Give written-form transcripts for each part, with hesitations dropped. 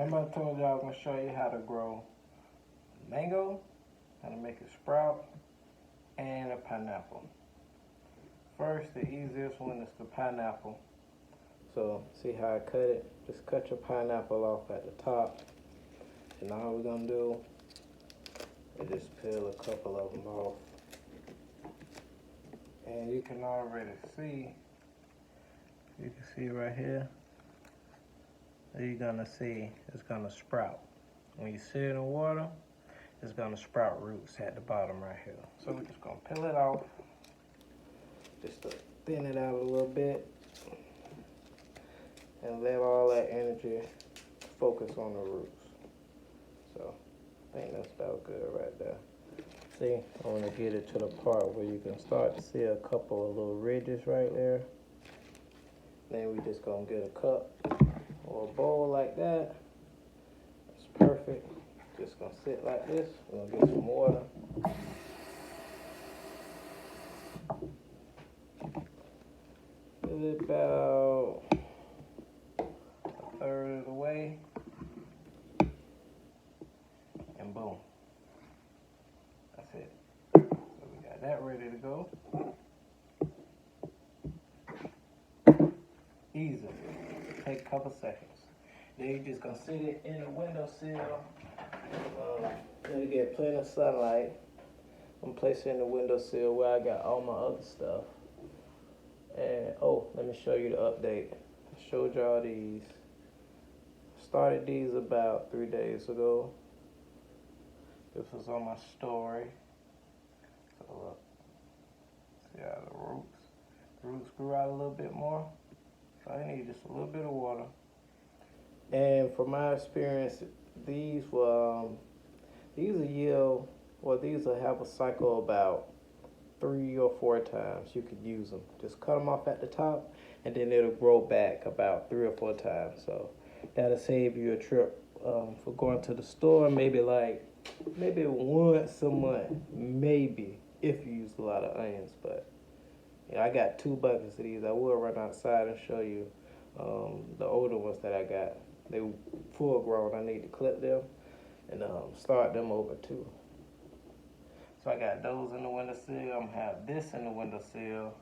Remember I told you I was going to show you how to grow mango, how to make it sprout, and a pineapple. First, the easiest one is the pineapple. So, see how I cut it? Just cut your pineapple off at the top. And all we're going to do is just peel a couple of them off. And you can already see, you can see right here, you're gonna see it's gonna sprout. When you sit it in water, it's gonna sprout roots at the bottom right here. So we're just gonna peel it off, just to thin it out a little bit, and let all that energy focus on the roots. So I think that's about good right there. See, I want to get it to the part where you can start to see a couple of little ridges right there. Then we just gonna get a cup or a bowl like that. That's perfect. Just gonna sit like this. We're gonna get some water. Get it about a third of the way. And boom. That's it. So we got that ready to go. Easy. Take a couple seconds. Then you're just gonna sit it in the windowsill. Gonna get plenty of sunlight. I'm placing it in the windowsill where I got all my other stuff. And oh, let me show you the update. I showed y'all these. Started these about 3 days ago. This was on my story. So look, see how the roots grew out a little bit more. So I need just a little bit of water. And from my experience, these will yield, or these will have a cycle about 3 or 4 times you could use them. Just cut them off at the top, and then it'll grow back about 3 or 4 times. So that'll save you a trip for going to the store, maybe once a month, maybe, if you use a lot of onions. But yeah, I got 2 buckets of these. I will run outside and show you the older ones that I got. They full grown. I need to clip them and start them over too. So I got those in the windowsill. I'm gonna have this in the windowsill.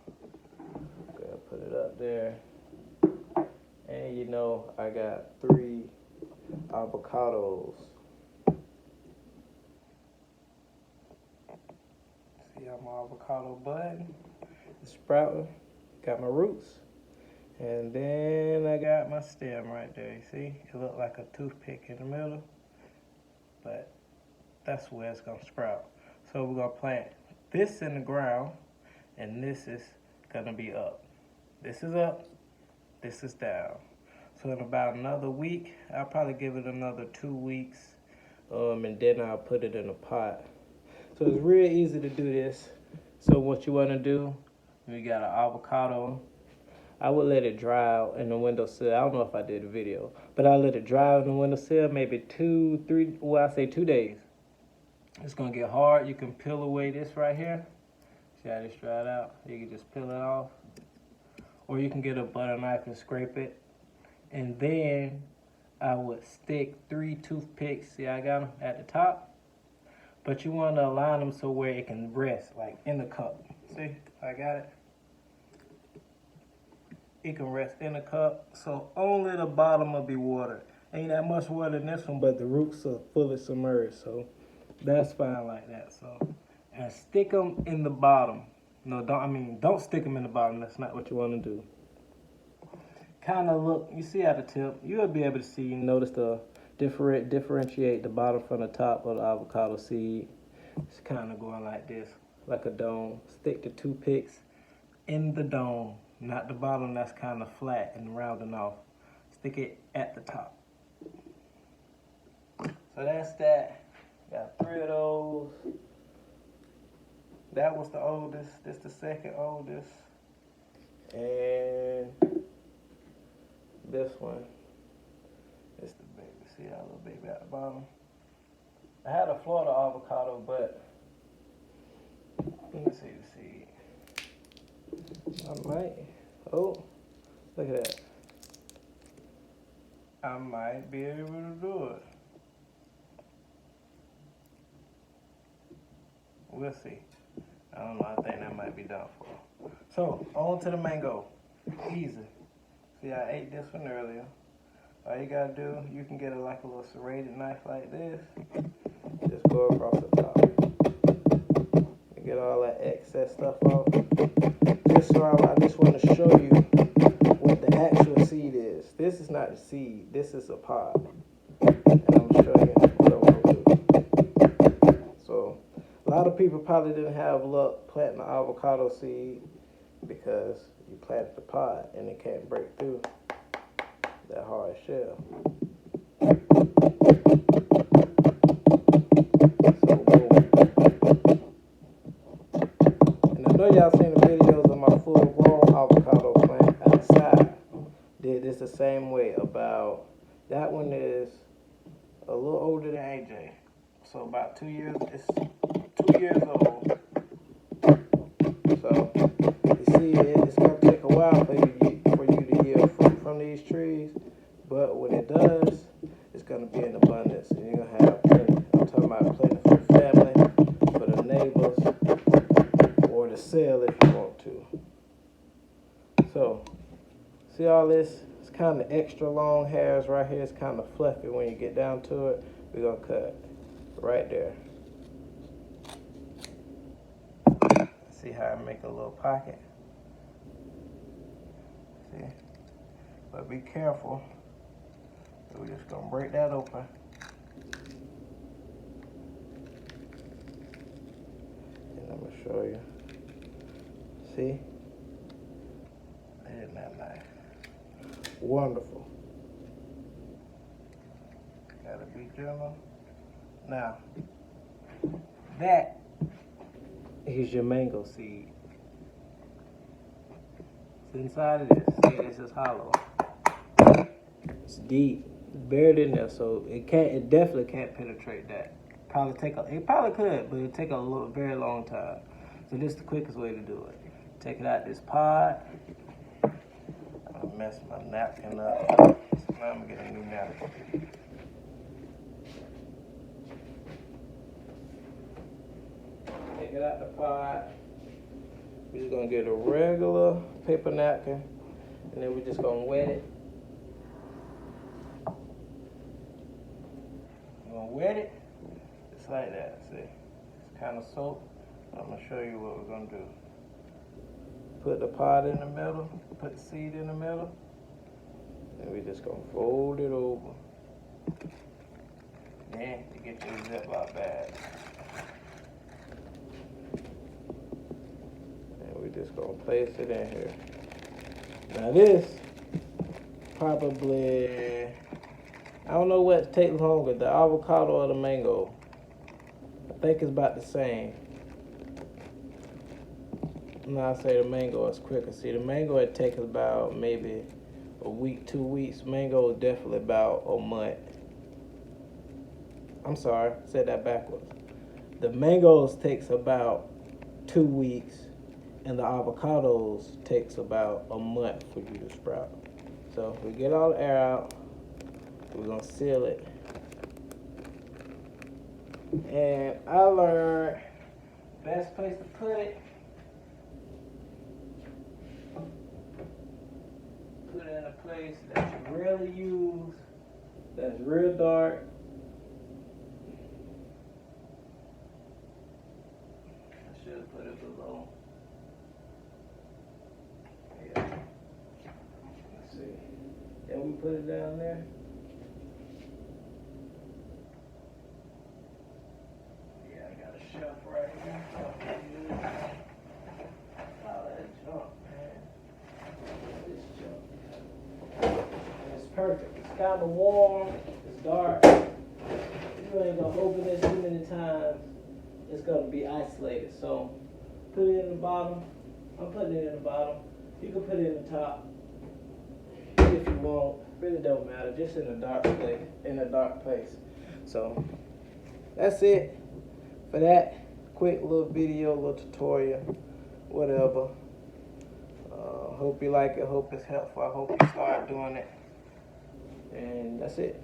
Okay, I'll put it up there. And you know, I got 3 avocados. See how my avocado bud is sprouting. Got my roots. And then I got my stem right there. You see? It looked like a toothpick in the middle. But that's where it's going to sprout. So we're going to plant this in the ground. And this is going to be up. This is up. This is down. So in about another week, I'll probably give it another 2 weeks. And then I'll put it in a pot. So it's real easy to do this. So what you want to do, we got an avocado. I would let it dry out in the windowsill. I don't know if I did a video, but I let it dry out in the windowsill maybe 2 days. It's gonna get hard. You can peel away this right here. See how this dried out? You can just peel it off. Or you can get a butter knife and scrape it. And then I would stick 3 toothpicks. See, I got them at the top. But you want to align them so where it can rest, like in the cup. See, I got it. It can rest in the cup, so only the bottom will be watered. Ain't that much water in this one, but the roots are fully submerged, so that's fine like that. So, and stick them in the bottom. No, don't stick them in the bottom. That's not what you want to do. Kind of look, you see at the tip, you'll be able to see, notice the differentiate the bottom from the top of the avocado seed. It's kind of going like this, like a dome. Stick the toothpicks in the dome. Not the bottom that's kind of flat and rounding off. Stick it at the top. So that's that. Got 3 of those. That was the oldest. This the second oldest. And this one is the baby. See that little baby at the bottom? I had a Florida avocado, but let me see the seed. I might. Oh, look at that. I might be able to do it. We'll see. I don't know. I think that might be doubtful. So, on to the mango. Easy. See, I ate this one earlier. All you gotta do, you can get like a little serrated knife like this. Just go across the top. And get all that excess stuff off. I just want to show you what the actual seed is. This is not the seed. This is a pod. And I'm going to show you what I'm going to do. So, a lot of people probably didn't have luck planting the avocado seed because you planted the pod and it can't break through that hard shell. So, boom. And I know y'all seen the videos of my full-grown avocado plant outside. Did this the same way. That one is a little older than AJ. So about 2 years, it's 2 years old. So you see, it's gonna take a while for you to yield fruit from these trees. But when it does, it's gonna be in abundance, and you're gonna have plenty. I'm talking about plenty for the family, for the neighbors, or to sell if you want to. So see all this? It's kind of extra long hairs right here. It's kind of fluffy when you get down to it. We're gonna cut right there. See how I make a little pocket? See? But be careful. We're just gonna break that open. And I'm gonna show you. See? Isn't that nice? Wonderful. Gotta be gentle. Now, that is your mango seed. It's inside of this. See, this is hollow. It's deep, buried in there, so it definitely can't penetrate that. It probably could, but it'll take a very long time. So this is the quickest way to do it. Take it out this pod. I messed my napkin up. So now I'm gonna get a new napkin. Take it out the pot. We're just gonna get a regular paper napkin, and then we're just gonna wet it. We're gonna wet it just like that. See, it's kind of soaked. I'm gonna show you what we're gonna do. Put the pot in the middle. Put the seed in the middle, and we're just gonna fold it over. Then you get your Ziploc bag. We're just gonna place it in here. Now this probably, I don't know what takes longer, the avocado or the mango. I think it's about the same. Now I say the mango is quicker. See, the mango it takes about maybe a week, 2 weeks. Mango is definitely about a month. I'm sorry, I said that backwards. The mangoes takes about 2 weeks. And the avocados takes about a month for you to sprout. So we get all the air out. We're gonna seal it. And I learned best place to put it. Put it in a place that you rarely use, that's real dark. I should have put it below. And we put it down there. Yeah, I got a shelf right here. All that junk, man. This junk. And it's perfect. It's kind of warm. It's dark. You ain't gonna open this too many times. It's gonna be isolated. So put it in the bottom. I'm putting it in the bottom. You can put it in the top. If you want, really don't matter. Just in a dark place. So that's it for that quick little video, little tutorial, whatever. Hope you like it. Hope it's helpful. I hope you start doing it. and that's it.